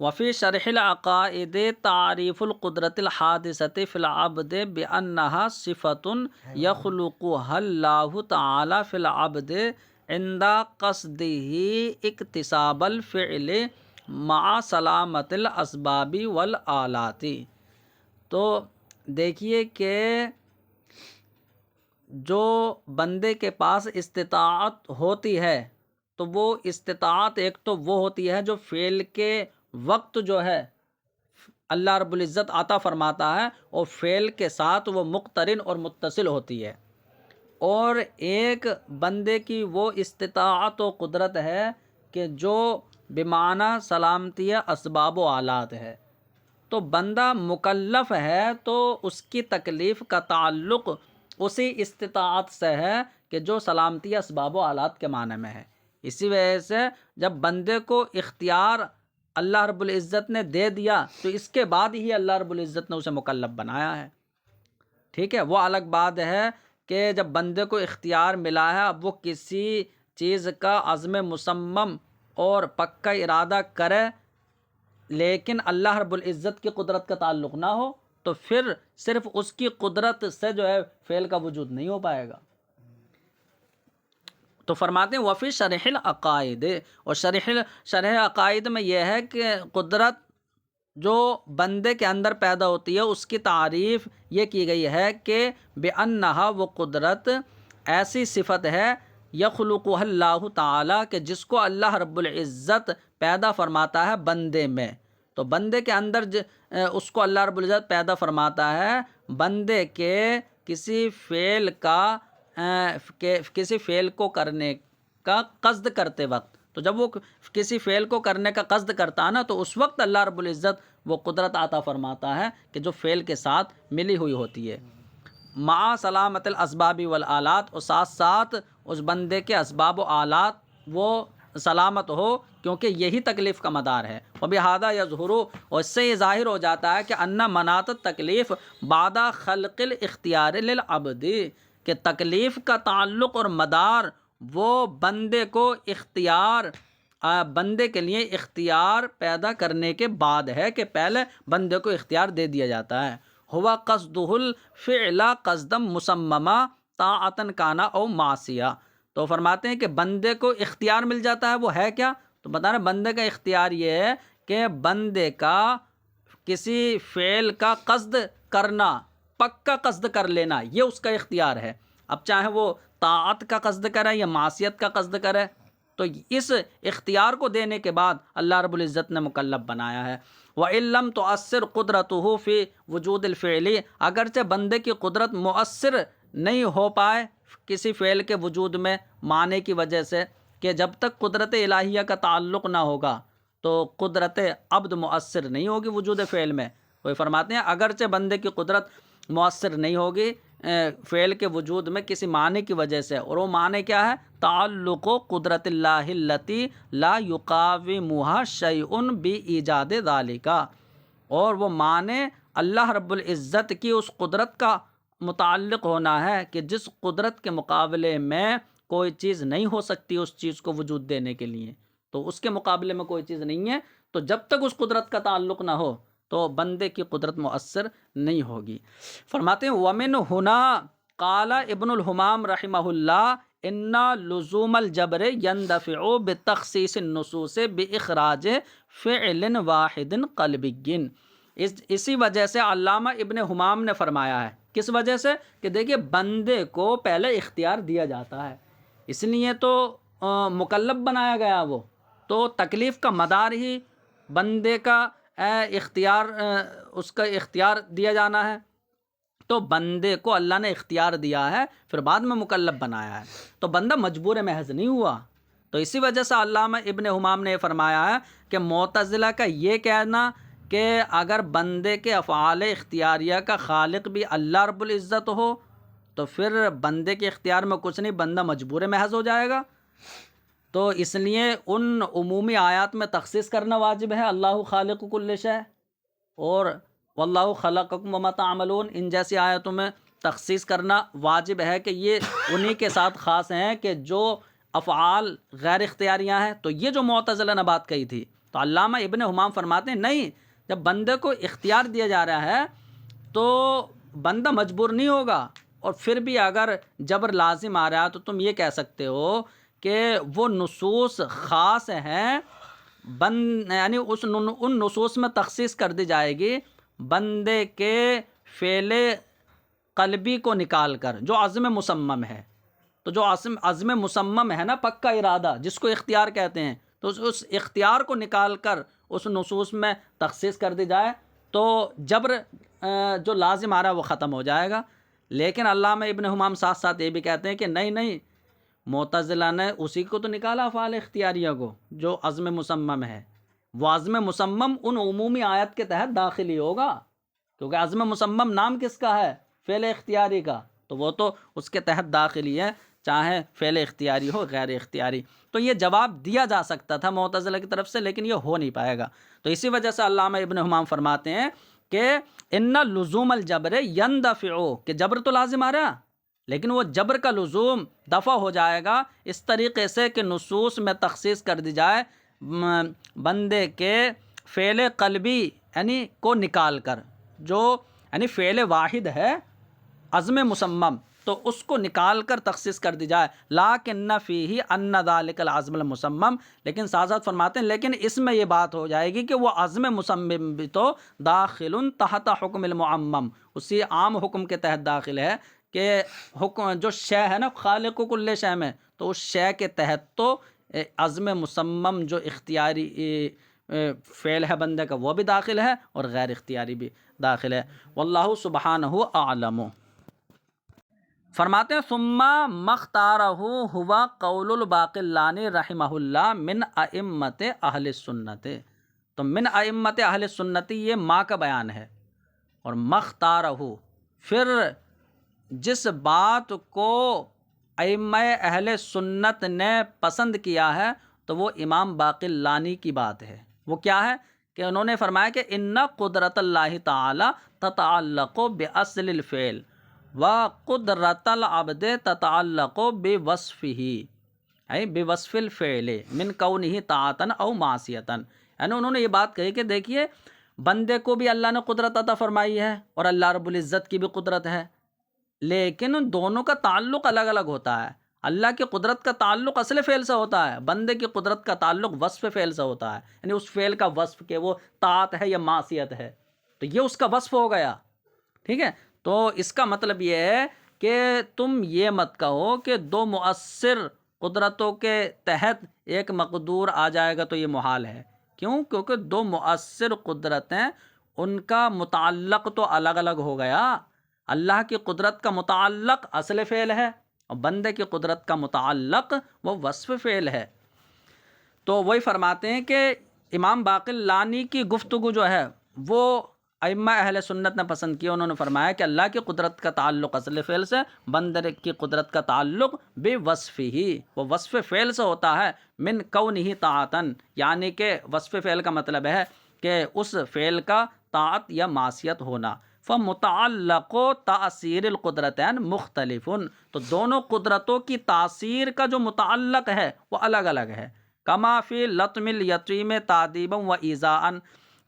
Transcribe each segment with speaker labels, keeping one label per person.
Speaker 1: وفی شرح العقائد تعریف القدرت الحادثۃ فی العبد بأنها صفۃ یخلقها اللہ تعالی فی العبد عند قصده اکتساب الفعل مع سلامت الاسباب والآلات۔ تو دیکھیے کہ جو بندے کے پاس استطاعت ہوتی ہے تو وہ استطاعت ایک تو وہ ہوتی ہے جو فعل کے وقت جو ہے اللہ رب العزت عطا فرماتا ہے اور فعل کے ساتھ وہ مقترن اور متصل ہوتی ہے، اور ایک بندے کی وہ استطاعت و قدرت ہے کہ جو بمعنی سلامتی اسباب و آلات ہے۔ تو بندہ مکلف ہے تو اس کی تکلیف کا تعلق اسی استطاعت سے ہے کہ جو سلامتی اسباب و آلات کے معنی میں ہے۔ اسی وجہ سے جب بندے کو اختیار اللہ رب العزت نے دے دیا تو اس کے بعد ہی اللہ رب العزت نے اسے مکلف بنایا ہے، ٹھیک ہے۔ وہ الگ بات ہے کہ جب بندے کو اختیار ملا ہے اب وہ کسی چیز کا عزم مصمم اور پکا ارادہ کرے لیکن اللہ رب العزت کی قدرت کا تعلق نہ ہو تو پھر صرف اس کی قدرت سے جو ہے فعل کا وجود نہیں ہو پائے گا۔ تو فرماتے ہیں وفی شرح العقائد، اور شرح عقائد میں یہ ہے کہ قدرت جو بندے کے اندر پیدا ہوتی ہے اس کی تعریف یہ کی گئی ہے کہ بأنہا، وہ قدرت ایسی صفت ہے یخلقها اللہ تعالی کہ جس کو اللہ رب العزت پیدا فرماتا ہے بندے میں۔ تو بندے کے اندر اس کو اللہ رب العزت پیدا فرماتا ہے بندے کے کسی فعل کو کرنے کا قصد کرتے وقت۔ تو جب وہ کسی فعل کو کرنے کا قصد کرتا ہے نا تو اس وقت اللہ رب العزت وہ قدرت عطا فرماتا ہے کہ جو فعل کے ساتھ ملی ہوئی ہوتی ہے، مع سلامت الاسباب والآلات، اور ساتھ ساتھ اس بندے کے اسباب و آلات وہ سلامت ہو، کیونکہ یہی تکلیف کا مدار ہے۔ وبہذا یظہر، اور اس سے یہ ظاہر ہو جاتا ہے کہ ان مناط التکلیف بعد خلق الاختیار للعبد، کہ تکلیف کا تعلق اور مدار وہ بندے کو بندے کے لیے اختیار پیدا کرنے کے بعد ہے، کہ پہلے بندے کو اختیار دے دیا جاتا ہے۔ ہوا قصدہ الفعل قصدا مصمما طاعتا کانا او معصیہ۔ تو فرماتے ہیں کہ بندے کو اختیار مل جاتا ہے، وہ ہے کیا؟ تو بتا رہے بندے کا اختیار یہ ہے کہ بندے کا کسی فعل کا قصد کرنا، پکا قصد کر لینا، یہ اس کا اختیار ہے۔ اب چاہے وہ طاعت کا قصد کرے یا معصیت کا قصد کرے، تو اس اختیار کو دینے کے بعد اللہ رب العزت نے مکلف بنایا ہے۔ وَإِن لَمْ تُؤَثِّرْ قُدْرَتُهُ فِي وُجُودِ الْفِعْلِ، اگرچہ بندے کی قدرت مؤثر نہیں ہو پائے کسی فعل کے وجود میں معنی کی وجہ سے، کہ جب تک قدرت الہیہ کا تعلق نہ ہوگا تو قدرت عبد مؤثر نہیں ہوگی وجود فعل میں۔ کوئی فرماتے ہیں اگرچہ بندے کی قدرت مؤثر نہیں ہوگی فعل کے وجود میں کسی معنی کی وجہ سے، اور وہ معنی کیا ہے؟ تعلق قدرت اللہ التی لا یقاومها شیء بایجاد ذالک، اور وہ معنی اللہ رب العزت کی اس قدرت کا متعلق ہونا ہے کہ جس قدرت کے مقابلے میں کوئی چیز نہیں ہو سکتی اس چیز کو وجود دینے کے لیے، تو اس کے مقابلے میں کوئی چیز نہیں ہے، تو جب تک اس قدرت کا تعلق نہ ہو تو بندے کی قدرت مؤثر نہیں ہوگی۔ فرماتے ہیں ومن ہنا قال ابن الحمام رحمہ اللہ ان لزوم الجبر يندفع بتخصیص النصوص باخراج فعل واحد قلبی، اسی وجہ سے علامہ ابن حمام نے فرمایا ہے، کس وجہ سے؟ کہ دیکھیے بندے کو پہلے اختیار دیا جاتا ہے، اس لیے تو مکلف بنایا گیا، وہ تو تکلیف کا مدار ہی بندے کا اختیار، اس کا اختیار دیا جانا ہے، تو بندے کو اللہ نے اختیار دیا ہے پھر بعد میں مکلف بنایا ہے، تو بندہ مجبور محض نہیں ہوا۔ تو اسی وجہ سے علامہ ابن حمام نے یہ فرمایا ہے کہ معتزلہ کا یہ کہنا کہ اگر بندے کے افعال اختیاریہ کا خالق بھی اللہ رب العزت ہو تو پھر بندے کے اختیار میں کچھ نہیں، بندہ مجبور محض ہو جائے گا، تو اس لیے ان عمومی آیات میں تخصیص کرنا واجب ہے، اللہ خالق کل شیء اور واللہ خلقکم وما تعملون، ان جیسی آیتوں میں تخصیص کرنا واجب ہے کہ یہ انہی کے ساتھ خاص ہیں کہ جو افعال غیر اختیاریاں ہیں۔ تو یہ جو معتزلہ نے بات کہی تھی تو علامہ ابن حمام فرماتے ہیں نہیں، جب بندے کو اختیار دیا جا رہا ہے تو بندہ مجبور نہیں ہوگا، اور پھر بھی اگر جبر لازم آ رہا ہے تو تم یہ کہہ سکتے ہو کہ وہ نصوص خاص ہیں، یعنی ان نصوص میں تخصیص کر دی جائے گی بندے کے فعل قلبی کو نکال کر جو عزم مصمم ہے. تو جو عزم مصمم ہے نا، پکا ارادہ جس کو اختیار کہتے ہیں، تو اس اختیار کو نکال کر اس نصوص میں تخصیص کر دی جائے تو جبر جو لازم آ رہا ہے وہ ختم ہو جائے گا. لیکن علامہ ابن حمام ساتھ ساتھ یہ بھی کہتے ہیں کہ نہیں، معتزلہ نے اسی کو تو نکالا افعال اختیاریہ کو جو عزم مصمم ہے. وہ عزم مصمم ان عمومی آیت کے تحت داخلی ہوگا، کیونکہ عزم مصمم نام کس کا ہے؟ فعل اختیاری کا، تو وہ تو اس کے تحت داخلی ہے، چاہے فعل اختیاری ہو غیر اختیاری. تو یہ جواب دیا جا سکتا تھا معتزلہ کی طرف سے، لیکن یہ ہو نہیں پائے گا. تو اسی وجہ سے علامہ ابن حمام فرماتے ہیں کہ ان لزوم الجبر یندفع، کہ جبر تو لازم آ رہا لیکن وہ جبر کا لزوم دفع ہو جائے گا اس طریقے سے کہ نصوص میں تخصیص کر دی جائے بندے کے فعل قلبی یعنی کو نکال کر، جو یعنی فعل واحد ہے عزم مصمم، تو اس کو نکال کر تخصیص کر دی جائے. لیکن فیہ ان ذلک العزم المصمم، لیکن ساتھ ساتھ فرماتے ہیں لیکن اس میں یہ بات ہو جائے گی کہ وہ عزم مصمم بھی تو داخل تحت حکم المعمم، اسی عام حکم کے تحت داخل ہے کہ حکم جو شے ہے نا خالق کل شے میں، تو اس شے کے تحت تو عزم مصمم جو اختیاری فعل ہے بندے کا وہ بھی داخل ہے اور غیر اختیاری بھی داخل ہے. واللہ سبحانہ اعلم. فرماتے ہیں ثم مختارہ ہوا قول الباقلانی رحمہ اللہ من ائمت اہل سنت. تو من ائمت اہل سنت یہ ما کا بیان ہے، اور مختارہ پھر جس بات کو ائمہ اہل سنت نے پسند کیا ہے تو وہ امام باقلانی کی بات ہے. وہ کیا ہے کہ انہوں نے فرمایا کہ ان قدرت اللہ تعالی تتعلق باصل الفعل وقدرت العبد تتعلق بوصفه، اي بوصف الفعل من کونہ طاعتا او معصیتا. یعنی انہوں نے یہ بات کہی کہ دیکھیے بندے کو بھی اللہ نے قدرت عطا فرمائی ہے اور اللہ رب العزت کی بھی قدرت ہے، لیکن ان دونوں کا تعلق الگ الگ ہوتا ہے. اللہ کی قدرت کا تعلق اصل فعل سے ہوتا ہے، بندے کی قدرت کا تعلق وصف فعل سے ہوتا ہے، یعنی اس فعل کا وصف کہ وہ طاعت ہے یا معصیت ہے، تو یہ اس کا وصف ہو گیا. ٹھیک ہے، تو اس کا مطلب یہ ہے کہ تم یہ مت کہو کہ دو مؤثر قدرتوں کے تحت ایک مقدور آ جائے گا تو یہ محال ہے. کیوں؟ کیونکہ دو مؤثر قدرتیں ان کا متعلق تو الگ الگ ہو گیا. اللہ کی قدرت کا متعلق اصل فعل ہے اور بندے کی قدرت کا متعلق وہ وصف فعل ہے. تو وہی فرماتے ہیں کہ امام باقلانی کی گفتگو جو ہے وہ ائمہ اہل سنت نے پسند کی. انہوں نے فرمایا کہ اللہ کی قدرت کا تعلق اصل فعل سے، بندے کی قدرت کا تعلق بے وصف ہی، وہ وصف فعل سے ہوتا ہے، من کونہ طاعتن، یعنی کہ وصف فعل کا مطلب ہے کہ اس فعل کا طاعت یا معصیت ہونا. فمتعلق و تاثیر القدرتین مختلف، تو دونوں قدرتوں کی تاثیر کا جو متعلق ہے وہ الگ الگ ہے. کما فی لطم الیتیم تادیبا و ایذاء،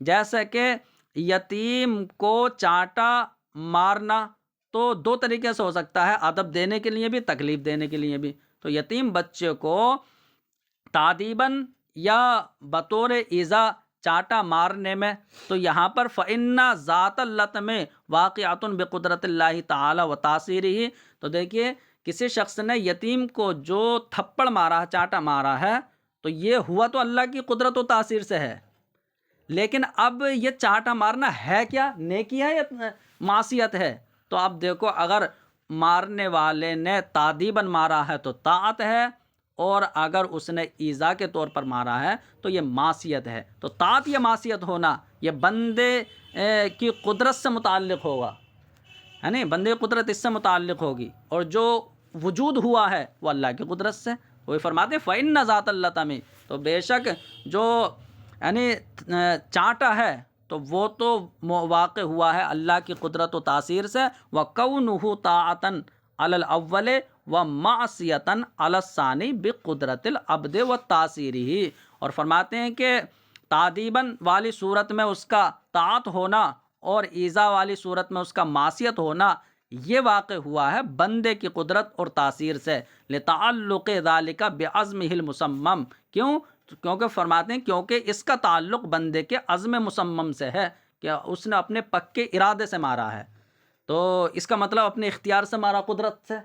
Speaker 1: جیسے کہ یتیم کو چانٹا مارنا تو دو طریقے سے ہو سکتا ہے، ادب دینے کے لیے بھی، تکلیف دینے کے لیے بھی. تو یتیم بچے کو تادیباً یا بطور ایذا چانٹا مارنے میں، تو یہاں پر فَإِنَّ ذَاتَ اللَّطْمِ وَاقِعَةٌ بِقُدْرَتِ اللَّهِ تَعَالَى وَتَأْثِيرِهِ. تو دیکھیے کسی شخص نے یتیم کو جو تھپڑ مارا ہے، چانٹا مارا ہے، تو یہ ہوا تو اللہ کی قدرت و تاثیر سے ہے، لیکن اب یہ چانٹا مارنا ہے کیا؟ نیکی ہے یا معصیت ہے؟ تو اب دیکھو اگر مارنے والے نے تادیباً مارا ہے تو طاعت ہے، اور اگر اس نے ایذا کے طور پر مارا ہے تو یہ معصیت ہے. تو طاعت یا معصیت ہونا یہ بندے کی قدرت سے متعلق ہوگا، یعنی بندے کی قدرت اس سے متعلق ہوگی، اور جو وجود ہوا ہے وہ اللہ کی قدرت سے. وہی فرماتے ہیں فَإِنَّ ذَاتَ اللَّطْمِ، تو بے شک جو یعنی چانٹا ہے تو وہ تو واقع ہوا ہے اللہ کی قدرت و تاثیر سے. وَكَوْنُهُ طَاعَةً عَلَى الْأَوَّلِ وَمَعْصِيَةً عَلَى الثَّانِي بِقُدْرَةِ الْعَبْدِ وَتَأْثِيرِهِ. اور فرماتے ہیں کہ تعدیباً والی صورت میں اس کا طاعت ہونا اور ایذا والی صورت میں اس کا معصیت ہونا، یہ واقع ہوا ہے بندے کی قدرت اور تاثیر سے، لتعلق ذالک بعزمہ المصمم، کیونکہ فرماتے ہیں کیونکہ اس کا تعلق بندے کے عزم مصمم سے ہے کہ اس نے اپنے پکے ارادے سے مارا ہے۔ تو اس کا مطلب اپنے اختیار سے مارا، قدرت سے،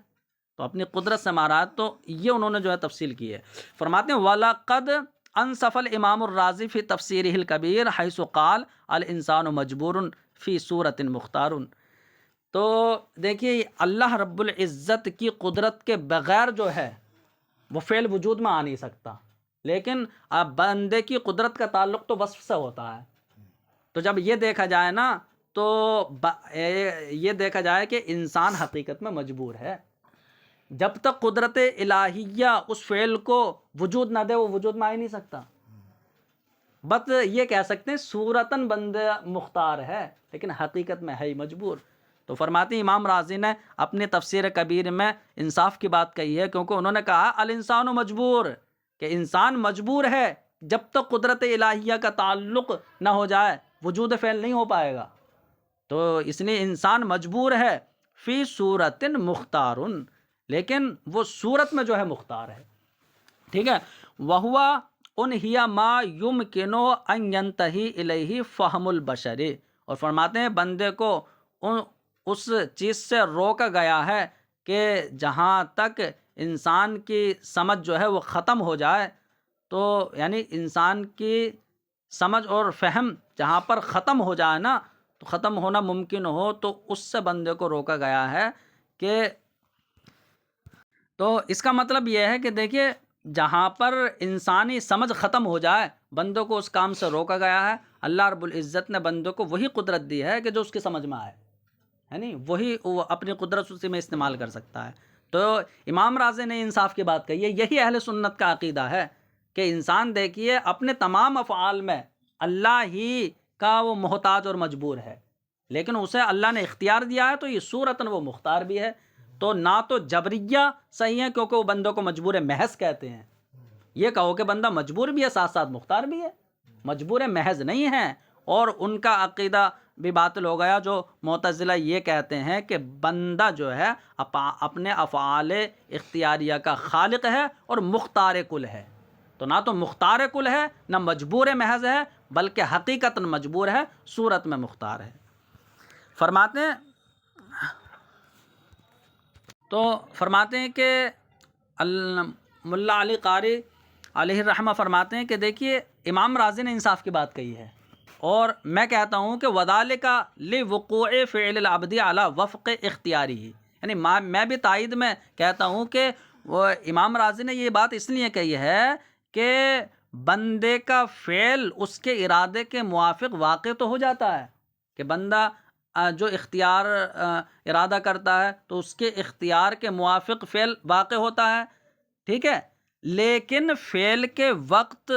Speaker 1: تو اپنی قدرت سے مارا ہے۔ تو یہ انہوں نے جو ہے تفصیل کی ہے۔ فرماتے ہیں وَلَقَدْ انصف الامام الرازی فی تفسیرہ الکبیر حیث قال الانسان مجبور فی صورت مختار۔ تو دیکھیے اللہ رب العزت کی قدرت کے بغیر جو ہے وہ فعل وجود میں آ نہیں سکتا، لیکن اب بندے کی قدرت کا تعلق تو وصف سے ہوتا ہے۔ تو جب یہ دیکھا جائے نا تو یہ دیکھا جائے کہ انسان حقیقت میں مجبور ہے، جب تک قدرت الہیہ اس فعل کو وجود نہ دے وہ وجود میں آ ہی نہیں سکتا۔ بس یہ کہہ سکتے ہیں صورتاً بندہ مختار ہے لیکن حقیقت میں ہے ہی مجبور۔ تو فرماتے ہیں امام رازی نے اپنی تفسیر کبیر میں انصاف کی بات کہی ہے، کیونکہ انہوں نے کہا الانسان مجبور، کہ انسان مجبور ہے، جب تک قدرت الہیہ کا تعلق نہ ہو جائے وجود فعل نہیں ہو پائے گا۔ تو اس لیے انسان مجبور ہے فی صورت مختار، لیکن وہ صورت میں جو ہے مختار ہے، ٹھیک ہے۔ وَهُوَ اُنْهِيَ مَا يُمْكِنُ أَنْ يَنْتَهِي إِلَيْهِ فَهْمُ الْبَشَرِ، اور فرماتے ہیں بندے کو اس چیز سے روکا گیا ہے کہ جہاں تک انسان کی سمجھ جو ہے وہ ختم ہو جائے، تو یعنی انسان کی سمجھ اور فہم جہاں پر ختم ہو جائے نا، تو ختم ہونا ممکن ہو، تو اس سے بندے کو روکا گیا ہے کہ تو اس کا مطلب یہ ہے کہ دیکھیے جہاں پر انسانی سمجھ ختم ہو جائے بندوں کو اس کام سے روکا گیا ہے۔ اللہ رب العزت نے بندوں کو وہی قدرت دی ہے کہ جو اس کی سمجھ میں آئے، ہے نہیں، وہی وہ اپنی قدرت اسی میں استعمال کر سکتا ہے۔ تو امام رازی نے انصاف کی بات کہی ہے، یہی اہل سنت کا عقیدہ ہے کہ انسان دیکھیے اپنے تمام افعال میں اللہ ہی کا وہ محتاج اور مجبور ہے، لیکن اسے اللہ نے اختیار دیا ہے، تو یہ صورتاً وہ مختار بھی ہے۔ تو نہ تو جبریہ صحیح ہے کیونکہ وہ بندوں کو مجبور محض کہتے ہیں، یہ کہو کہ بندہ مجبور بھی ہے ساتھ ساتھ مختار بھی ہے، مجبور محض نہیں ہے۔ اور ان کا عقیدہ بھی باطل ہو گیا جو معتزلہ یہ کہتے ہیں کہ بندہ جو ہے اپنے افعال اختیاریہ کا خالق ہے اور مختار کل ہے۔ تو نہ تو مختار کل ہے نہ مجبور محض ہے، بلکہ حقیقتاً مجبور ہے، صورت میں مختار ہے۔ فرماتے ہیں کہ ملا علی قاری علیہ الرحمہ فرماتے ہیں کہ دیکھیے امام رازی نے انصاف کی بات کہی ہے، اور میں کہتا ہوں کہ وَذَلِكَ لِوُقُوعِ فِعْلِ الْعَبْدِ عَلَى وَفْقِ اخْتِيَارِهِ، یعنی میں بھی تائید میں کہتا ہوں کہ وہ امام رازی نے یہ بات اس لیے کہی ہے کہ بندے کا فعل اس کے ارادے کے موافق واقع تو ہو جاتا ہے، کہ بندہ جو اختیار ارادہ کرتا ہے تو اس کے اختیار کے موافق فعل واقع ہوتا ہے، ٹھیک ہے، لیکن فعل کے وقت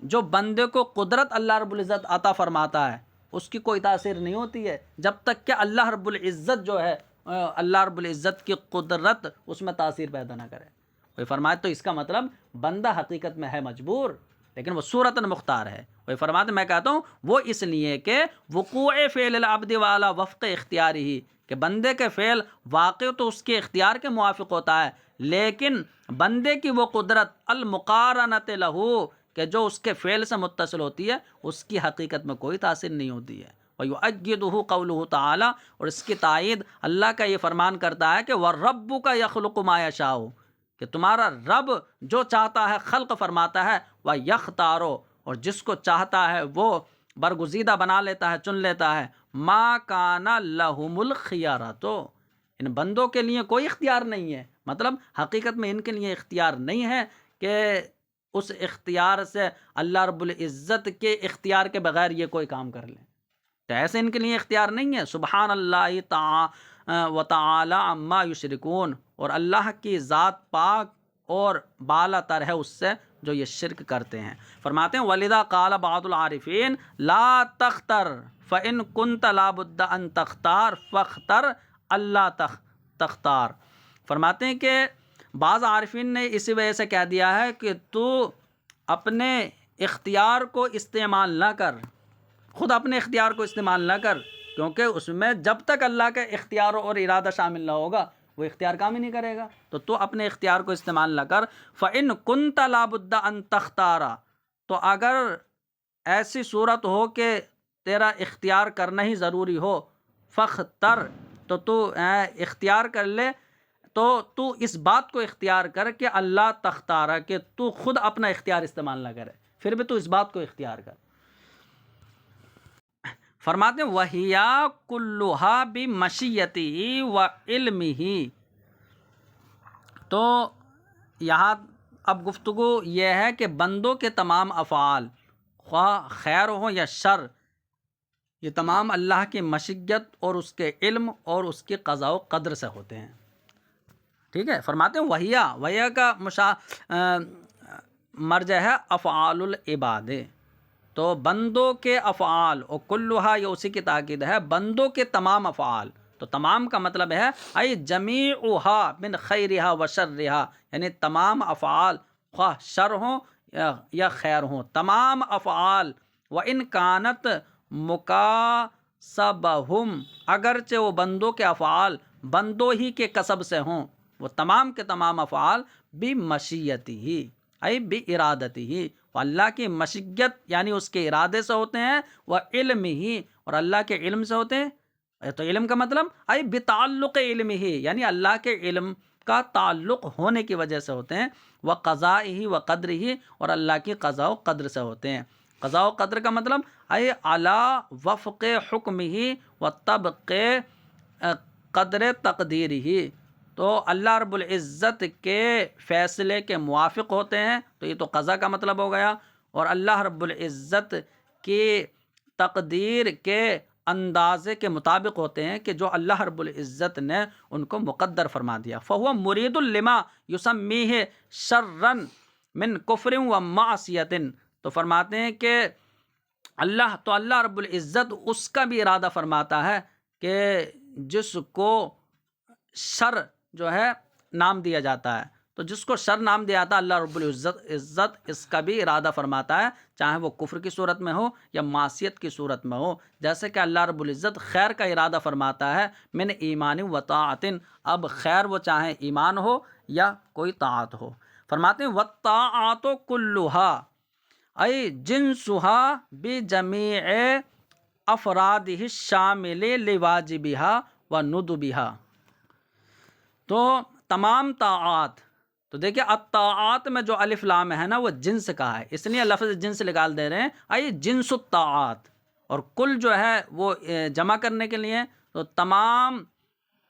Speaker 1: جو بندے کو قدرت اللہ رب العزت عطا فرماتا ہے اس کی کوئی تاثیر نہیں ہوتی ہے، جب تک کہ اللہ رب العزت جو ہے اللہ رب العزت کی قدرت اس میں تاثیر پیدا نہ کرے۔ کوئی فرمائے تو اس کا مطلب بندہ حقیقت میں ہے مجبور لیکن وہ صورتاً مختار ہے۔ کوئی فرماتے میں کہتا ہوں وہ اس لیے کہ وقوع فعل العبد والا وفق اختیاری ہی، کہ بندے کے فعل واقع تو اس کے اختیار کے موافق ہوتا ہے، لیکن بندے کی وہ قدرت المقارنۃ لہو کہ جو اس کے فعل سے متصل ہوتی ہے اس کی حقیقت میں کوئی تاثیر نہیں ہوتی ہے۔ وَيُؤَيِّدُهُ قَوْلُهُ تعالیٰ، اور اس کی تائید اللہ کا یہ فرمان کرتا ہے کہ وَرَبُّكَ يَخْلُقُ مَا يَشَاءُ، کہ تمہارا رب جو چاہتا ہے خلق فرماتا ہے، وَيَخْتَارُ، اور جس کو چاہتا ہے وہ برگزیدہ بنا لیتا ہے، چن لیتا ہے، مَا كَانَ لَهُمُ الْخِيَارَةُ، ان بندوں کے لیے کوئی اختیار نہیں ہے، مطلب حقیقت میں ان کے لیے اختیار نہیں ہے کہ اس اختیار سے اللہ رب العزت کے اختیار کے بغیر یہ کوئی کام کر لیں، تو ایسے ان کے لیے اختیار نہیں ہے۔ سبحان اللہ و تعالی عما یشرکون، اور اللہ کی ذات پاک اور بالا تر ہے اس سے جو یہ شرک کرتے ہیں۔ فرماتے ہیں وَلِذَا قَالَ بَعْضُ الْعَارِفِينَ لَا تَخْتَرْ فَإِن كُنْتَ لَا بُدَّ أَن تَخْتَارَ فَاخْتَرْ أَلَّا تَخْتَارَ۔ فرماتے ہیں کہ بعض عارفین نے اسی وجہ سے کہہ دیا ہے کہ تو اپنے اختیار کو استعمال نہ کر، خود اپنے اختیار کو استعمال نہ کر، کیونکہ اس میں جب تک اللہ کا اختیار اور ارادہ شامل نہ ہوگا وہ اختیار کام ہی نہیں کرے گا، تو اپنے اختیار کو استعمال نہ کر۔ فَإِن كُنْتَ لَا بُدَّ أَن تَخْتَارَ، تو اگر ایسی صورت ہو کہ تیرا اختیار کرنا ہی ضروری ہو، فَاخْتَر، تو اختیار کر لے، تو اس بات کو اختیار کر کہ اللہ تختارہ، کہ تو خود اپنا اختیار استعمال نہ کرے، پھر بھی تو اس بات کو اختیار کر۔ فرماتے ہیں وَهِيَا كُلُّهَا بِمَشِيَّتِهِ وَعِلْمِهِ، تو یہاں اب گفتگو یہ ہے کہ بندوں کے تمام افعال، خواہ خیر ہو یا شر، یہ تمام اللہ کی مشیت اور اس کے علم اور اس کی قضاء و قدر سے ہوتے ہیں، ٹھیک ہے۔ فرماتے ہیں وہیا کا مرجع ہے افعال العباد، تو بندوں کے افعال، اور کلھا یہ اسی کی تاکید ہے، بندوں کے تمام افعال، تو تمام کا مطلب ہے ای جمیعھا من خیرھا و شرھا، یعنی تمام افعال خواہ شر ہوں یا خیر ہوں، تمام افعال وان کانت مکاسبہم، اگرچہ وہ بندوں کے افعال بندوں ہی کے کسب سے ہوں، وہ تمام کے تمام افعال بمشیتہ ای بارادتہ، اللہ کی مشیت یعنی اس کے ارادے سے ہوتے ہیں، وہ علم ہی، اور اللہ کے علم سے ہوتے ہیں، تو علم کا مطلب ای بتعلق علم ہی، یعنی اللہ کے علم کا تعلق ہونے کی وجہ سے ہوتے ہیں، وہ قضاء ہی و قدر ہی، اور اللہ کی قضاء و قدر سے ہوتے ہیں۔ قضاء و قدر کا مطلب ای علی وفق حکم ہی و طبق قدر تقدیر ہی، تو اللہ رب العزت کے فیصلے کے موافق ہوتے ہیں، تو یہ تو قضا کا مطلب ہو گیا، اور اللہ رب العزت کی تقدیر کے اندازے کے مطابق ہوتے ہیں کہ جو اللہ رب العزت نے ان کو مقدر فرما دیا۔ فَهُوَ مُرِيدٌ لِمَا يُسَمِّيهِ شَرًّا مِن كُفْرٍ وَمَعْصِيَةٍ، تو فرماتے ہیں کہ اللہ رب العزت اس کا بھی ارادہ فرماتا ہے کہ جس کو شر جو ہے نام دیا جاتا ہے، تو جس کو شر نام دیا جاتا ہے اللہ رب العزت اس کا بھی ارادہ فرماتا ہے، چاہے وہ کفر کی صورت میں ہو یا معصیت کی صورت میں ہو، جیسے کہ اللہ رب العزت خیر کا ارادہ فرماتا ہے من ایمان و طاعت، اب خیر وہ چاہے ایمان ہو یا کوئی طاعت ہو۔ فرماتے ہیں والطاعات کلھا ای جنسھا بجمیع افرادہ الشامل لواجبھا وندبھا، تو تمام طاعات، تو دیکھیں الطاعات میں جو الف لام ہے نا وہ جنس کا ہے، اس لیے لفظ جنس نکال دے رہے ہیں، ای جنس الطاعات، اور کل جو ہے وہ جمع کرنے کے لیے، تو تمام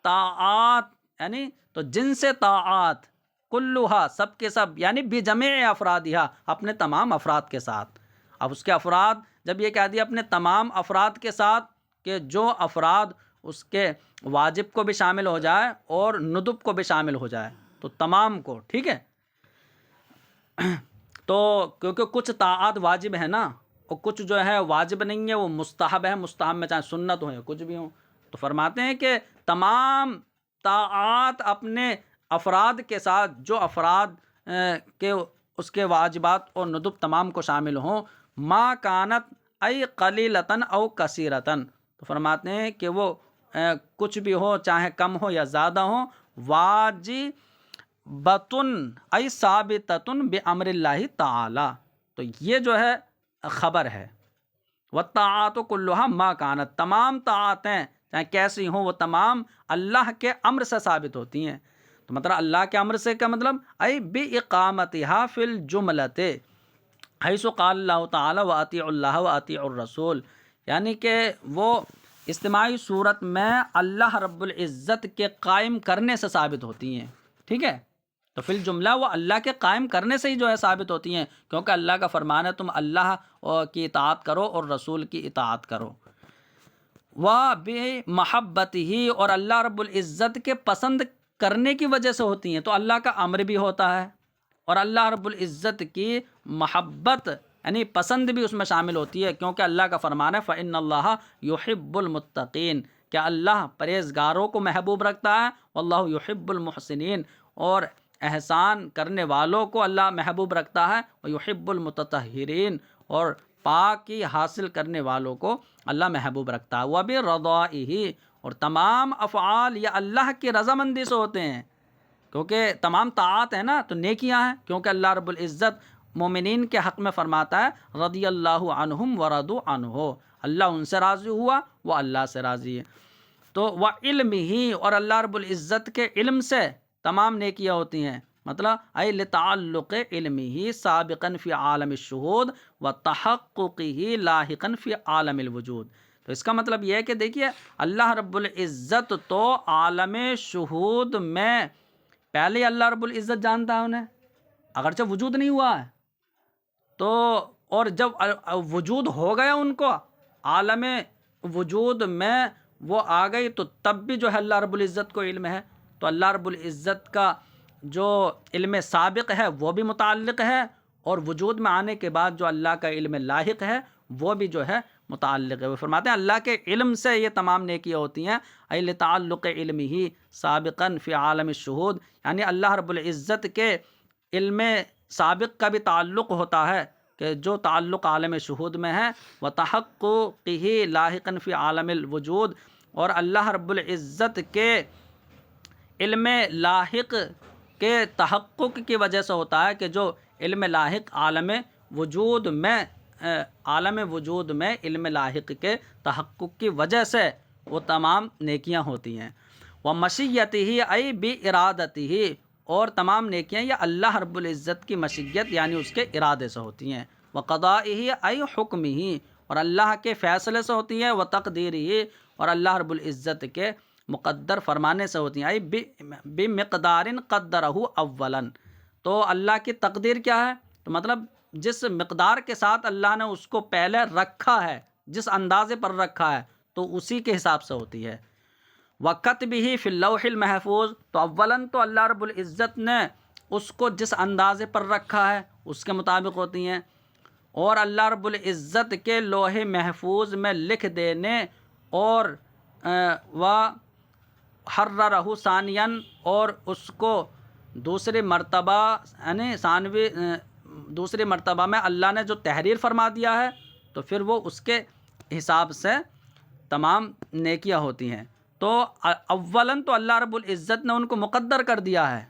Speaker 1: طاعات یعنی تو جنس طاعات کلھا سب کے سب، یعنی بجمیع افرادھا اپنے تمام افراد کے ساتھ۔ اب اس کے افراد جب یہ کہہ دیا اپنے تمام افراد کے ساتھ، کہ جو افراد اس کے واجب کو بھی شامل ہو جائے اور ندب کو بھی شامل ہو جائے، تو تمام کو، ٹھیک ہے۔ تو کیونکہ کچھ طاعات واجب ہے نا، اور کچھ جو ہے واجب نہیں ہے، وہ مستحب ہے، مستحب میں چاہے سنت ہو یا کچھ بھی ہو، تو فرماتے ہیں کہ تمام طاعات اپنے افراد کے ساتھ، جو افراد کے اس کے واجبات اور ندب تمام کو شامل ہوں، ما کانت ای قلیلتن او کثیرتن، تو فرماتے ہیں کہ وہ کچھ بھی ہو، چاہے کم ہو یا زیادہ ہو، واجبتن ای ثابتتن بامر اللہ تعالی، تو یہ جو ہے خبر ہے۔ والطاعات کلھا ما کانت، تمام طاعتیں چاہے کیسی ہوں وہ تمام اللہ کے امر سے ثابت ہوتی ہیں، تو مطلب اللہ کے امر سے کا مطلب ای باقامتھا فی الجملۃ حیث قال اللہ تعالی واطیعوا اللہ واطیعوا الرسول، یعنی کہ وہ اجتماعی صورت میں اللہ رب العزت کے قائم کرنے سے ثابت ہوتی ہیں، ٹھیک ہے۔ تو فی الجملہ وہ اللہ کے قائم کرنے سے ہی جو ہے ثابت ہوتی ہیں، کیونکہ اللہ کا فرمان ہے تم اللہ کی اطاعت کرو اور رسول کی اطاعت کرو۔ وَبِمَحَبَّتِهِ، اور اللہ رب العزت کے پسند کرنے کی وجہ سے ہوتی ہیں، تو اللہ کا امر بھی ہوتا ہے، اور اللہ رب العزت کی محبت یعنی پسند بھی اس میں شامل ہوتی ہے، کیونکہ اللہ کا فرمان ہے فَإِنَّ اللَّهَ يُحِبُّ الْمُتَّقِينَ، کہ اللہ پرہیزگاروں کو محبوب رکھتا ہے، واللہ يُحِبُّ الْمُحْسِنِينَ، اور احسان کرنے والوں کو اللہ محبوب رکھتا ہے، وَيُحِبُّ الْمُتَطَهِّرِينَ، اور پاکی حاصل کرنے والوں کو اللہ محبوب رکھتا ہے، وَبِرَضَائِهِ، اور تمام افعال یہ اللہ کی رضامندی سے ہوتے ہیں، کیونکہ تمام طاعات ہیں نا تو نیکیاں ہیں، کیونکہ اللہ رب العزت مومنین کے حق میں فرماتا ہے رضی اللہ عنہم ورضوا عنہ، اللہ ان سے راضی ہوا، وہ اللہ سے راضی ہے۔ تو وعلمہ، اور اللہ رب العزت کے علم سے تمام نیکیاں ہوتی ہیں، مطلب ای لتعلق علمہ سابقا فی عالم الشہود وتحققہ لاحقا فی عالم الوجود۔ تو اس کا مطلب یہ ہے کہ دیکھیے اللہ رب العزت تو عالم شہود میں پہلے ہی اللہ رب العزت جانتا ہے انہیں، اگرچہ وجود نہیں ہوا ہے تو، اور جب وجود ہو گیا ان کو عالم وجود میں وہ آ گئی تو تب بھی جو ہے اللہ رب العزت کو علم ہے۔ تو اللہ رب العزت کا جو علم سابق ہے وہ بھی متعلق ہے، اور وجود میں آنے کے بعد جو اللہ کا علم لاحق ہے وہ بھی جو ہے متعلق ہے۔ وہ فرماتے ہیں اللہ کے علم سے یہ تمام نیکیاں ہوتی ہیں، ای لتعلق علمہ سابقا فی عالم الشہود، یعنی اللہ رب العزت کے علم سابق کا بھی تعلق ہوتا ہے کہ جو تعلق عالم شہود میں ہے، وتحققہ لاحقا فی عالم الوجود، اور اللہ رب العزت کے علم لاحق کے تحقق کی وجہ سے ہوتا ہے کہ جو علم لاحق عالم وجود میں علم لاحق کے تحقق کی وجہ سے وہ تمام نیکیاں ہوتی ہیں۔ ومشیتہ ای بارادتہ، اور تمام نیکیاں یہ اللہ رب العزت کی مشیت یعنی اس کے ارادے سے ہوتی ہیں۔ وقضائہ ای حکمہ، اور اللہ کے فیصلے سے ہوتی ہیں۔ وتقدیرہ، اور اللہ رب العزت کے مقدر فرمانے سے ہوتی ہیں، ای بمقدار قدرہ اولا۔ تو اللہ کی تقدیر کیا ہے؟ تو مطلب جس مقدار کے ساتھ اللہ نے اس کو پہلے رکھا ہے، جس اندازے پر رکھا ہے تو اسی کے حساب سے ہوتی ہے۔ وَكَتْبِهِ فِي اللَّوْحِ الْمَحْفُوظ، تو اولاً تو اللہ رب العزت نے اس کو جس اندازے پر رکھا ہے اس کے مطابق ہوتی ہیں، اور اللہ رب العزت کے لوح محفوظ میں لکھ دینے، اور وَحَرَّرَهُ ثَانِيًا، اور اس کو دوسری مرتبہ یعنی دوسری مرتبہ میں اللہ نے جو تحریر فرما دیا ہے تو پھر وہ اس کے حساب سے تمام نیکیاں ہوتی ہیں۔ تو اولاً تو اللہ رب العزت نے ان کو مقدر کر دیا ہے،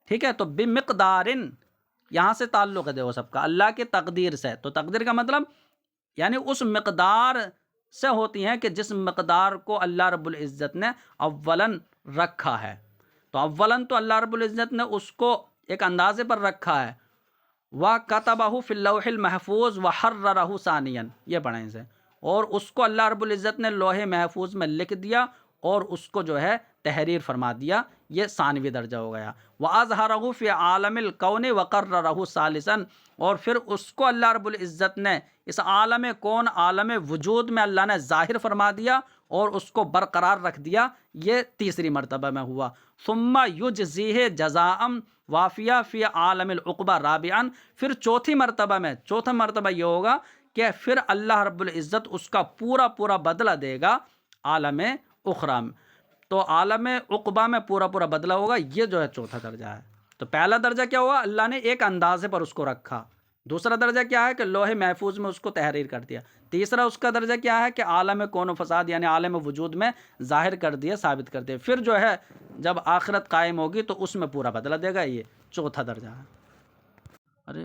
Speaker 1: ٹھیک ہے، تو بمقدارن یہاں سے تعلق ہے دیکھو سب کا اللہ کی تقدیر سے، تو تقدیر کا مطلب یعنی اس مقدار سے ہوتی ہیں کہ جس مقدار کو اللہ رب العزت نے اولاً رکھا ہے۔ تو اولاً تو اللہ رب العزت نے اس کو ایک اندازے پر رکھا ہے، وَكَتَبَهُ فِي اللَّوْحِ الْمَحْفُوظِ وَحَرَّرَهُ ثَانِيًا، یہ پڑھیں سے، اور اس کو اللہ رب العزت نے لوح محفوظ میں لکھ دیا اور اس کو جو ہے تحریر فرما دیا، یہ ثانوی درجہ ہو گیا۔ وَأَظْهَرَهُ فِي عَالَمِ الْكَوْنِ وَقَرَّرَهُ ثَالِثًا، اور پھر اس کو اللہ رب العزت نے اس عالم کون عالم وجود میں اللہ نے ظاہر فرما دیا اور اس کو برقرار رکھ دیا، یہ تیسری مرتبہ میں ہوا۔ ثُمَّ يُجْزِيهِ جَزَاءً وَافِيًا فِي عَالَمِ الْعُقْبَى رَابِعًا، پھر چوتھی مرتبہ یہ ہوگا کہ پھر اللہ رب العزت اس کا پورا بدلہ دے گا عالم اخری میں، تو عالم عقبہ میں پورا بدلہ ہوگا، یہ جو ہے چوتھا درجہ ہے۔ تو پہلا درجہ کیا ہوا؟ اللہ نے ایک اندازے پر اس کو رکھا۔ دوسرا درجہ کیا ہے کہ لوح محفوظ میں اس کو تحریر کر دیا۔ تیسرا اس کا درجہ کیا ہے کہ عالم کون و فساد یعنی عالم وجود میں ظاہر کر دیا، ثابت کر دیا۔ پھر جو ہے جب آخرت قائم ہوگی تو اس میں پورا بدلہ دے گا، یہ چوتھا درجہ ہے۔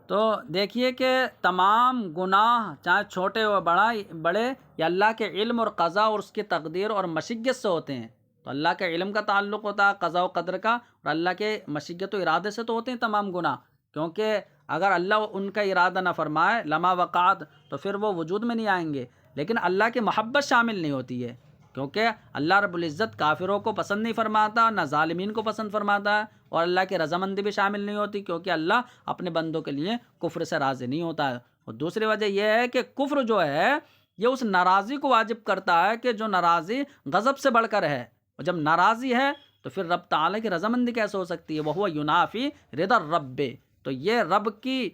Speaker 1: تو دیکھیے کہ تمام گناہ چاہے چھوٹے و بڑے یہ اللہ کے علم اور قضا اور اس کی تقدیر اور مشیت سے ہوتے ہیں۔ تو اللہ کے علم کا تعلق ہوتا ہے قضا و قدر کا، اور اللہ کے مشیت و ارادے سے تو ہوتے ہیں تمام گناہ، کیونکہ اگر اللہ ان کا ارادہ نہ فرمائے لما وقعت تو پھر وہ وجود میں نہیں آئیں گے، لیکن اللہ کی محبت شامل نہیں ہوتی ہے، کیونکہ اللہ رب العزت کافروں کو پسند نہیں فرماتا، نہ ظالمین کو پسند فرماتا ہے، اور اللہ کی رضامندی بھی شامل نہیں ہوتی، کیونکہ اللہ اپنے بندوں کے لیے کفر سے راضی نہیں ہوتا ہے۔ اور دوسری وجہ یہ ہے کہ کفر جو ہے یہ اس ناراضی کو واجب کرتا ہے کہ جو ناراضی غضب سے بڑھ کر ہے، اور جب ناراضی ہے تو پھر رب تعالیٰ کی رضامندی کیسے ہو سکتی ہے؟ وَهُوَ يُنَافِي رِضَى الرَّبِّ، تو یہ رب کی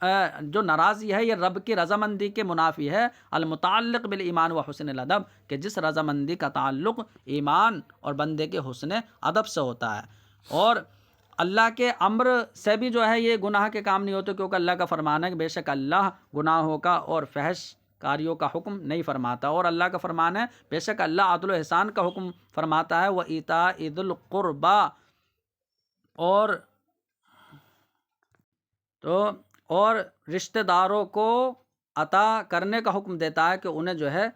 Speaker 1: جو ناراضی ہے یہ رب کی رضامندی کے منافی ہے، المتعلق بالایمان و حسن الادب، کہ جس رضامندی کا تعلق ایمان اور بندے کے حسن ادب سے ہوتا ہے۔ اور اللہ کے امر سے بھی جو ہے یہ گناہ کے کام نہیں ہوتے، کیونکہ اللہ کا فرمان ہے کہ بے شک اللہ گناہوں کا اور فحش کاریوں کا حکم نہیں فرماتا، اور اللہ کا فرمان ہے بے شک اللہ عدل و احسان کا حکم فرماتا ہے، وَإِيتَاءِ ذِي الْقُرْبَى، اور رشتہ داروں کو عطا کرنے کا حکم دیتا ہے کہ انہیں جو ہے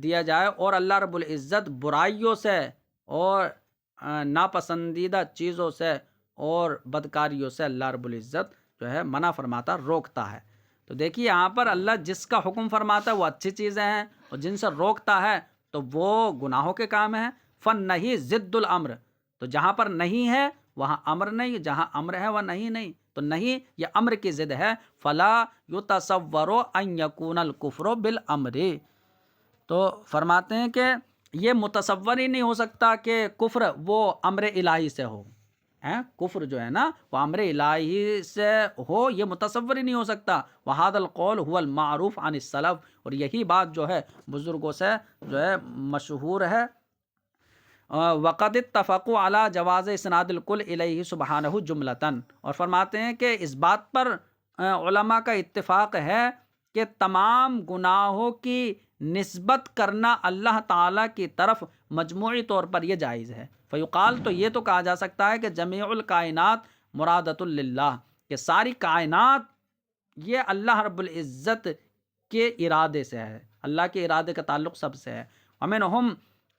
Speaker 1: دیا جائے، اور اللہ رب العزت برائیوں سے اور ناپسندیدہ چیزوں سے اور بدکاریوں سے اللہ رب العزت جو ہے منع فرماتا، روکتا ہے۔ تو دیکھیے یہاں پر اللہ جس کا حکم فرماتا ہے وہ اچھی چیزیں ہیں، اور جن سے روکتا ہے تو وہ گناہوں کے کام ہیں۔ فن نہیں ضد الامر، تو جہاں پر نہیں ہے وہاں امر نہیں، جہاں امر ہے وہاں نہیں نہیں، تو نہیں یہ امر کی ضد ہے۔ فلا یتصور ان یکون الکفر بالامر، تو فرماتے ہیں کہ یہ متصور ہی نہیں ہو سکتا کہ کفر وہ امر الہی سے ہو، کفر جو ہے نا وہ امر الہی سے ہو، یہ متصور ہی نہیں ہو سکتا۔ وہذا القول هو المعروف عن السلف، اور یہی بات جو ہے بزرگوں سے جو ہے مشہور ہے۔ وقد اتفقوا علی جواز اسناد الکل الیہ سبحانہ جملتاً، اور فرماتے ہیں کہ اس بات پر علماء کا اتفاق ہے کہ تمام گناہوں کی نسبت کرنا اللہ تعالیٰ کی طرف مجموعی طور پر یہ جائز ہے۔ فیقال، تو یہ تو کہا جا سکتا ہے کہ جمیع الکائنات مرادۃ للہ، کہ ساری کائنات یہ اللہ رب العزت کے ارادے سے ہے، اللہ کے ارادے کا تعلق سب سے ہے۔ ومنہم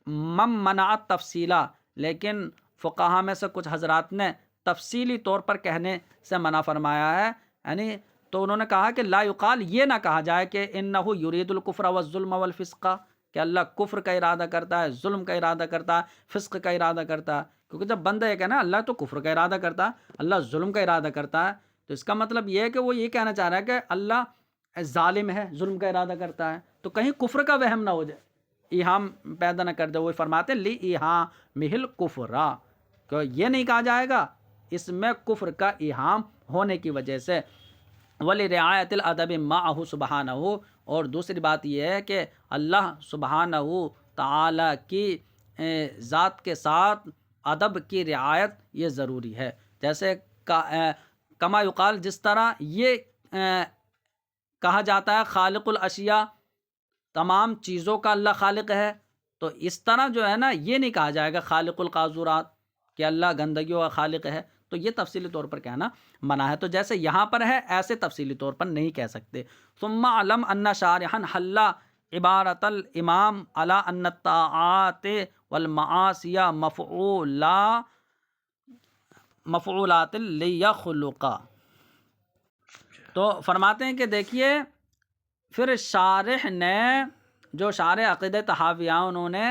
Speaker 1: من منع تفصیلا، لیکن فقہا میں سے کچھ حضرات نے تفصیلی طور پر کہنے سے منع فرمایا ہے، یعنی تو انہوں نے کہا کہ لا یقال، یہ نہ کہا جائے کہ انہ یرید الکفر والظلم والفسق، کہ اللہ کفر کا ارادہ کرتا ہے، ظلم کا ارادہ کرتا ہے، فسق کا ارادہ کرتا ہے، کیونکہ جب بندہ یہ کہنا اللہ تو کفر کا ارادہ کرتا ہے، اللہ ظلم کا ارادہ کرتا ہے، تو اس کا مطلب یہ ہے کہ وہ یہ کہنا چاہ رہا ہے کہ اللہ ظالم ہے، ظلم کا ارادہ کرتا ہے، تو کہیں کفر کا وہم نہ ہو جائے، ایہام پیدا نہ کر دے۔ وہ فرماتے لی ایہامہ الکفر، کہ یہ نہیں کہا جائے گا اس میں کفر کا ایہام ہونے کی وجہ سے۔ وَلِرِعَایَةِ الْأَدَبِ مَعَهُ سُبْحَانَهُ، اور دوسری بات یہ ہے کہ اللہ سبحانہ تعالی کی ذات کے ساتھ ادب کی رعایت یہ ضروری ہے، جیسے کما یقال، جس طرح یہ کہا جاتا ہے خالق الاشیاء، تمام چیزوں کا اللہ خالق ہے، تو اس طرح جو ہے نا یہ نہیں کہا جائے گا خالق القاذورات، کہ اللہ گندگیوں کا خالق ہے، تو یہ تفصیلی طور پر کہنا منع ہے۔ تو جیسے یہاں پر ہے ایسے تفصیلی طور پر نہیں کہہ سکتے۔ ثم علم ان شارحا حل عبارت الامام علی ان الطاعات والمعاصی مفعولات لیخلق، تو فرماتے ہیں کہ دیکھیے پھر شارح نے، جو شارح عقیدہ طحاویہ، انہوں نے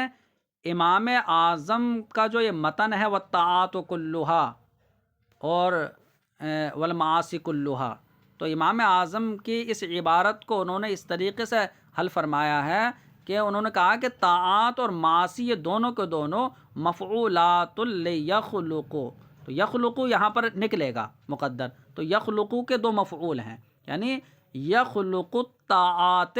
Speaker 1: امام اعظم کا جو یہ متن ہے والطاعات کلھا اور والمعاصی کلھا، تو امام اعظم کی اس عبارت کو انہوں نے اس طریقے سے حل فرمایا ہے کہ انہوں نے کہا کہ طاعات اور معاصی یہ دونوں کے دونوں مفعولات لیخلقوا، تو یخلقو یہاں پر نکلے گا مقدر، تو یخلقو کے دو مفعول ہیں، یعنی یخلق الطاعات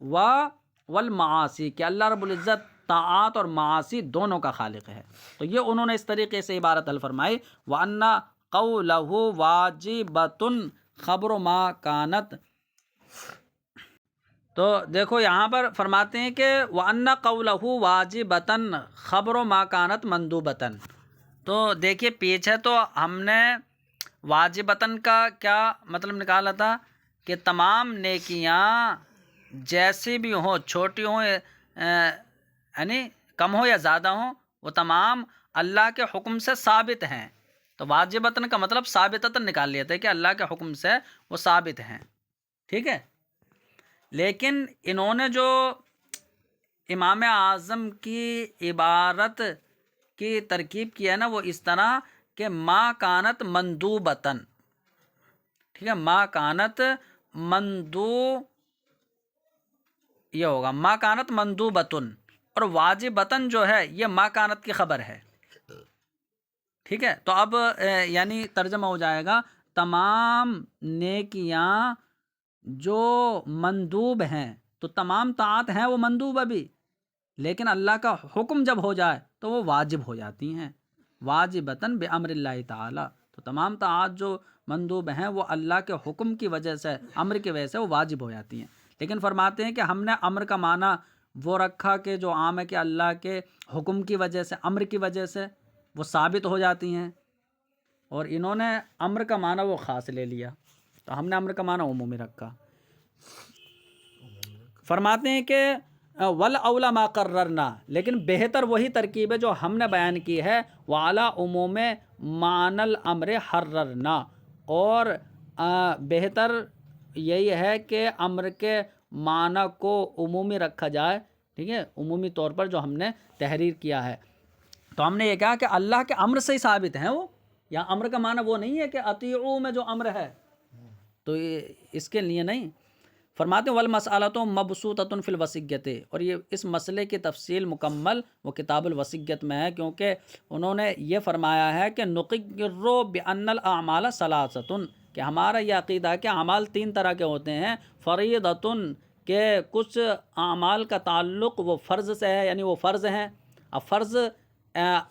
Speaker 1: والمعاصی، کہ اللہ رب العزت طاعات اور معاصی دونوں کا خالق ہے۔ تو یہ انہوں نے اس طریقے سے عبارت حل فرمائی، وَأَنَّ قَوْلَهُ وَاجِبَةٌ خَبْرُ مَا كَانَتْ، تو دیکھو یہاں پر فرماتے ہیں کہ وَأَنَّ قَوْلَهُ وَاجِبَةً خَبْرُ مَا كَانَتْ مَنْدُوبَةً، تو دیکھیے پیچھے تو ہم نے واجبتاً کا کیا مطلب نکالا تھا کہ تمام نیکیاں جیسی بھی ہوں، چھوٹی ہوں یعنی کم ہو یا زیادہ ہوں، وہ تمام اللہ کے حکم سے ثابت ہیں، تو واجبتاً کا مطلب ثابتتاً نکال لیتے ہیں کہ اللہ کے حکم سے وہ ثابت ہیں، ٹھیک ہے۔ لیکن انہوں نے جو امام اعظم کی عبارت کی ترکیب کی ہے نا وہ اس طرح کہ ما کانت مندوبتاً، ٹھیک ہے، ما کانت یہ ہوگا ما کانت مندوبتن، اور واجبتاً جو ہے یہ ما کانت کی خبر ہے، ٹھیک ہے۔ تو اب یعنی ترجمہ ہو جائے گا تمام نیکیاں جو مندوب ہیں، تو تمام طاعت ہیں وہ مندوب ابھی، لیکن اللہ کا حکم جب ہو جائے تو وہ واجب ہو جاتی ہیں، واجبتاً بامر اللہ تعالی۔ تو تمام طاعت جو مندوب ہیں وہ اللہ کے حکم کی وجہ سے، امر کی وجہ سے وہ واجب ہو جاتی ہیں۔ لیکن فرماتے ہیں کہ ہم نے امر کا معنی وہ رکھا کہ جو عام ہے کہ اللہ کے حکم کی وجہ سے، امر کی وجہ سے وہ ثابت ہو جاتی ہیں، اور انہوں نے امر کا معنی وہ خاص لے لیا، تو ہم نے امر کا معنی عمومی رکھا۔ فرماتے ہیں کہ وَالْأَوْلَى مَا قَرَّرْنَا، لیکن بہتر وہی ترکیب ہے جو ہم نے بیان کی ہے، وَعَلَىٰ عُمُومِ مَعْنَى الْأَمْرِ حَرَّرْنَا، اور بہتر یہی ہے کہ امر کے معنی کو عمومی رکھا جائے، ٹھیک ہے، عمومی طور پر جو ہم نے تحریر کیا ہے۔ تو ہم نے یہ کہا کہ اللہ کے امر سے ہی ثابت ہیں وہ، یہاں امر کا معنی وہ نہیں ہے کہ اطیعوا میں جو امر ہے، تو اس کے لیے نہیں۔ فرماتے ہیں والمسألۃ مبسوطۃ فی الوصیۃ، اور یہ اس مسئلے کی تفصیل مکمل وہ کتاب الوصیۃ میں ہے، کیونکہ انہوں نے یہ فرمایا ہے کہ نقر بأن الاعمال ثلاثۃ، کہ ہمارا یہ عقیدہ ہے کہ اعمال تین طرح کے ہوتے ہیں، فریضۃ، کہ کچھ اعمال کا تعلق وہ فرض سے ہے، یعنی وہ فرض ہیں۔ اب فرض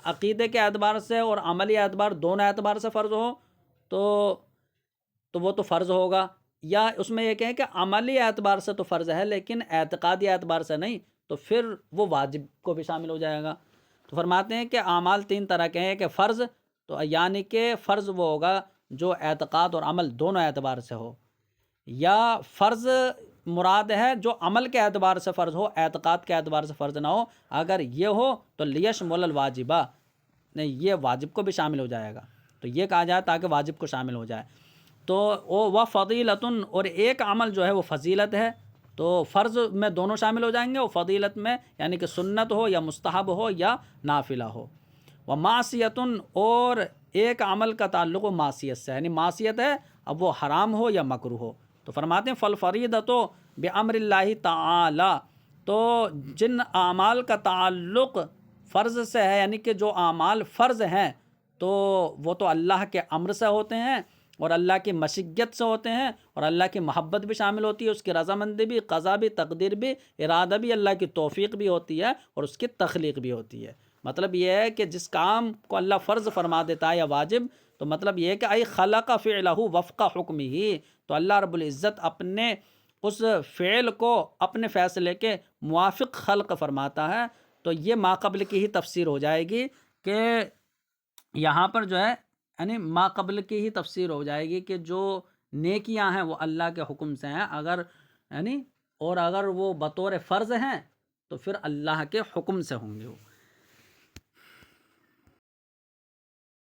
Speaker 1: عقیدے کے اعتبار سے اور عملی اعتبار دونوں اعتبار سے فرض ہو تو وہ تو فرض ہوگا، یا اس میں یہ کہیں کہ عملی اعتبار سے تو فرض ہے لیکن اعتقادی اعتبار سے نہیں، تو پھر وہ واجب کو بھی شامل ہو جائے گا۔ تو فرماتے ہیں کہ اعمال تین طرح کے ہیں، کہ فرض، تو یعنی کہ فرض وہ ہوگا جو اعتقاد اور عمل دونوں اعتبار سے ہو، یا فرض مراد ہے جو عمل کے اعتبار سے فرض ہو، اعتقاد کے اعتبار سے فرض نہ ہو۔ اگر یہ ہو تو لیشمل الواجبہ، نہیں، یہ واجب کو بھی شامل ہو جائے گا، تو یہ کہا جائے تاکہ واجب کو شامل ہو جائے۔ تو وہ فضیلتن، اور ایک عمل جو ہے وہ فضیلت ہے، تو فرض میں دونوں شامل ہو جائیں گے، اور فضیلت میں یعنی کہ سنت ہو یا مستحب ہو یا نافلہ ہو۔ و معصیتن، اور ایک عمل کا تعلق و معصیت سے، یعنی معصیت ہے اب وہ حرام ہو یا مکروہ ہو۔ تو فرماتے ہیں فالفریضۃ بامر اللہ تعالی، تو جن اعمال کا تعلق فرض سے ہے، یعنی کہ جو اعمال فرض ہیں تو وہ تو اللہ کے امر سے ہوتے ہیں اور اللہ کی مشیت سے ہوتے ہیں، اور اللہ کی محبت بھی شامل ہوتی ہے، اس کی رضامندی بھی، قضا بھی، تقدیر بھی، ارادہ بھی، اللہ کی توفیق بھی ہوتی ہے اور اس کی تخلیق بھی ہوتی ہے۔ مطلب یہ ہے کہ جس کام کو اللہ فرض فرما دیتا ہے یا واجب، تو مطلب یہ ہے کہ ای خلق فعلہ وفق حکمہ، تو اللہ رب العزت اپنے اس فعل کو اپنے فیصلے کے موافق خلق فرماتا ہے۔ تو یہ ماقبل کی ہی تفسیر ہو جائے گی کہ یہاں پر جو ہے یعنی ماقبل کی ہی تفسیر ہو جائے گی کہ جو نیکیاں ہیں وہ اللہ کے حکم سے ہیں، اگر یعنی اور اگر وہ بطور فرض ہیں تو پھر اللہ کے حکم سے ہوں گے وہ۔